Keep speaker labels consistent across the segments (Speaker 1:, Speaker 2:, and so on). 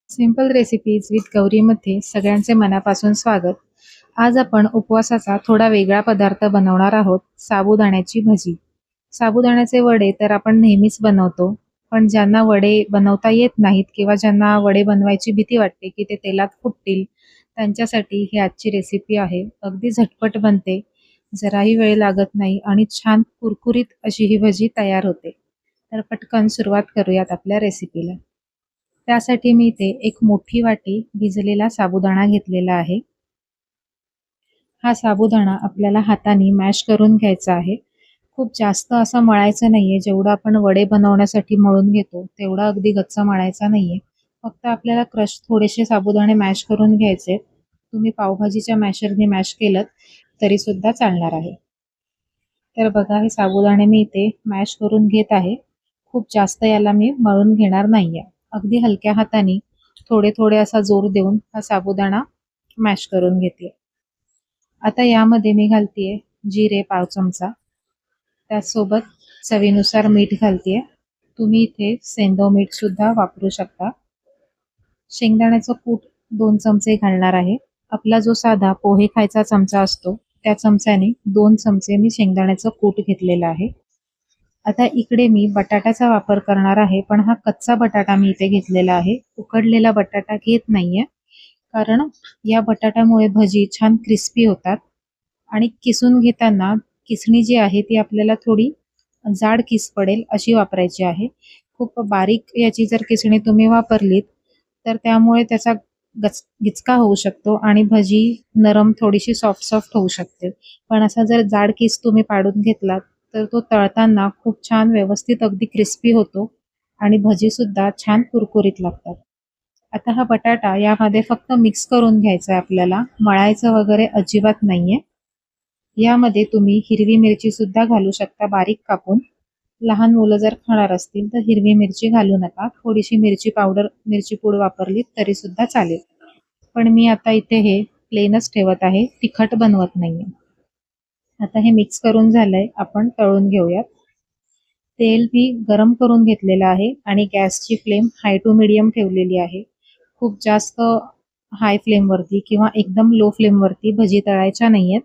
Speaker 1: Simple recipes with गौरीमध्ये सगळ्यांचे मनापासून स्वागत. आज आपण उपवासाचा थोडा वेगळा पदार्थ बनवणार आहोत, साबुदाण्याची भजी. साबुदाण्याचे वडे तर आपण नेहमीच बनवतो, पण ज्यांना वडे बनवता येत नाहीत किंवा ज्यांना वडे बनवायची भीती वाटते की ते तेलात फुटतील, त्यांच्यासाठी ही आजची रेसिपी आहे. अगदी झटपट बनते, जराही वेळ लागत नाही आणि छान कुरकुरीत अशी ही भजी तयार होते. तर पटकन सुरुवात करूयात आपल्या रेसिपीला. त्यासाठी मी इथे एक मोठी वाटी भिजलेला साबुदाणा घेतलेला आहे. हा साबुदाणा आपल्याला हाताने मॅश करून घ्यायचा आहे. खूप जास्त असं मळायचं नाहीये, जेवढं आपण वडे बनवण्यासाठी मळून घेतो तेवढा अगदी गच्च मळायचा नाहीये. फक्त आपल्याला थोडेसे साबुदाणे मॅश करून घ्यायचे. तुम्ही पावभाजीच्या मॅशरने मॅश केलं तरी सुद्धा चालणार आहे. तर बघा, हे साबुदाणे मी इथे मॅश करून घेत आहे. खूप जास्त याला मी मळून घेणार नाहीये. अगदी हलक्या हाताने थोडे थोडे असा जोर देऊन हा साबुदाणा मॅश करून घेते. आता यामध्ये मी घालतीये जिरे पाव चमचा, त्याचसोबत चवीनुसार मीठ घालतीये. तुम्ही इथे सेंधव मीठ सुद्धा वापरू शकता. शेंगदाण्याचं कूट 2 चमचे घालणार आहे. आपला जो साधा पोहे खायचा चमचा असतो त्या चमच्याने 2 चमचे मी शेंगदाण्याचं कूट घेतलेलं आहे. आता इकडे मी बटाट्याचा वापर करणार आहे, पण हा कच्चा बटाटा मी इथे घेतलेला आहे. उकडलेला बटाटा घेत नाहीये, कारण या बटाट्यामुळे भजी छान क्रिस्पी होतात आणि किसून घेताना किसणी जी आहे ती आपल्याला थोडी जाड किस पडेल अशी वापरायची आहे. खूप बारीक याची जर किसणी तुम्ही वापरलीत तर त्यामुळे त्याचा गिचका होऊ शकतो आणि भजी नरम थोडीशी सॉफ्ट होऊ शकते. पण असा जर जाड किस तुम्ही पाडून घेतलात तर तो तळताना खूप छान व्यवस्थित अगदी क्रिस्पी होतो आणि भजी सुद्धा छान कुरकुरीत लागतात. आता हा बटाटा यामध्ये फक्त मिक्स करून घ्यायचा आहे आपल्याला, मळायचं वगैरे अजिबात नाहीये. यामध्ये तुम्ही हिरवी मिरची सुद्धा घालू शकता बारीक कापून. लहान मुलं जर खाणार असतील तर हिरवी मिरची घालू नका. थोडीशी मिरची पूड वापरली तरी सुद्धा चालेल. पण मी आता इथे हे प्लेनच ठेवत आहे, तिखट बनवत नाहीये. आता हे मिक्स करून झालंय, आपण तळून घेऊयात. तेल मी गरम करून घेतलेलं आहे आणि गॅसची फ्लेम हाय टू मीडियम ठेवलेली आहे. खूप जास्त हाय फ्लेमवरती किंवा एकदम लो फ्लेमवरती भजी तळायच्या नाहीयेत.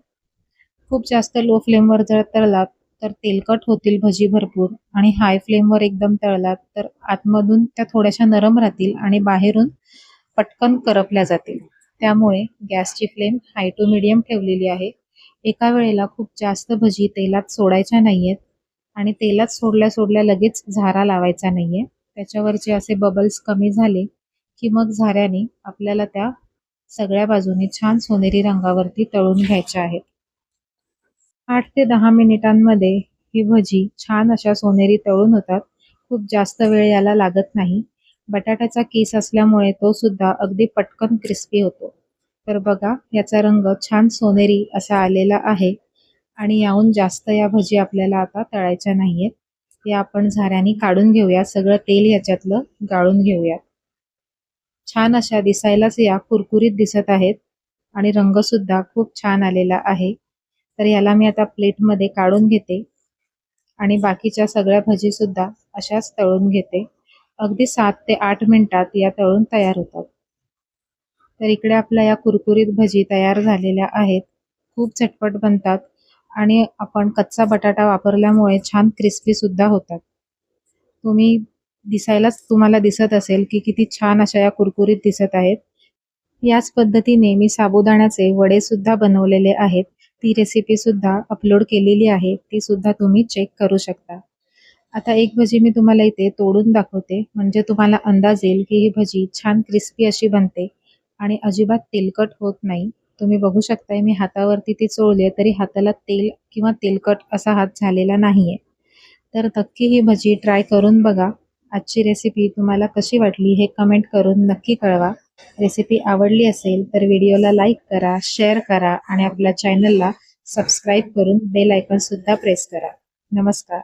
Speaker 1: खूप जास्त लो फ्लेमवर जर तळलात तर तेलकट होतील भजी भरपूर, आणि हाय फ्लेमवर एकदम तळलात तर आतमधून त्या थोड्याशा नरम राहतील आणि बाहेरून पटकन करपल्या जातील. त्यामुळे गॅसची फ्लेम हाय टू मीडियम ठेवलेली आहे. एका वेळेला खूप जास्त भजी तेलात सोडायच्या नाहीयेत आणि तेलात सोडल्या लगेच झारा लावायचा नाहीये. त्याच्यावरचे असे बबल्स कमी झाले की मग झाऱ्याने आपल्याला त्या सगळ्या बाजूने छान सोनेरी रंगावरती तळून घ्यायच्या आहेत. 8 ते 10 मिनिटांमध्ये ही भजी छान अशा सोनेरी तळून होतात. खूप जास्त वेळ याला लागत नाही. बटाट्याचा किस असल्यामुळे तो सुद्धा अगदी पटकन क्रिस्पी होतो. तर बघा, याचा रंग छान सोनेरी असा आलेला आहे आणि याहून जास्त या भजी आपल्याला आता तळायच्या नाहीयेत. या आपण झाऱ्याने काढून घेऊया, सगळं तेल याच्यातलं गाळून घेऊया. छान अशा दिसायलाच या कुरकुरीत दिसत आहेत आणि रंग सुद्धा खूप छान आलेला आहे. तर याला मी आता प्लेटमध्ये काढून घेते आणि बाकीच्या सगळ्या भजी सुद्धा अशाच तळून घेते. अगदी 7 ते 8 मिनिटात या तळून तयार होतात. तर इकडे आपल्या या कुरकुरीत भजी तयार झालेल्या आहेत. खूप झटपट बनतात आणि आपण कच्चा बटाटा वापरल्यामुळे छान क्रिस्पी सुद्धा होतात. दिसायलाच तुम्हाला दिसत असेल की किती छान अशा या कुरकुरीत दिसत आहेत. याच पद्धतीने मी साबुदाण्याचे वडे सुद्धा बनवलेले आहेत. ती रेसिपी सुद्धा अपलोड केलेली आहे, ती सुद्धा तुम्ही चेक करू शकता. आता एक भजी मी तुम्हाला इथे तोडून दाखवते, म्हणजे तुम्हाला अंदाज येईल की ही भजी छान क्रिस्पी अशी बनते आणि अजिबात तेलकट होत नाही. तुम्ही बघू शकताय, मी हातावरती ती चोळली तरी हाताला तेल किंवा तेलकट असा हात झालेला नाहीये. तर नक्की ही भजी ट्राय करून बघा. आजची रेसिपी तुम्हाला कशी वाटली हे कमेंट करून नक्की कळवा. रेसिपी आवडली असेल तर व्हिडिओला लाईक करा, शेअर करा आणि आपल्या चॅनलला सबस्क्राईब करून बेल आयकॉन सुद्धा प्रेस करा. नमस्कार.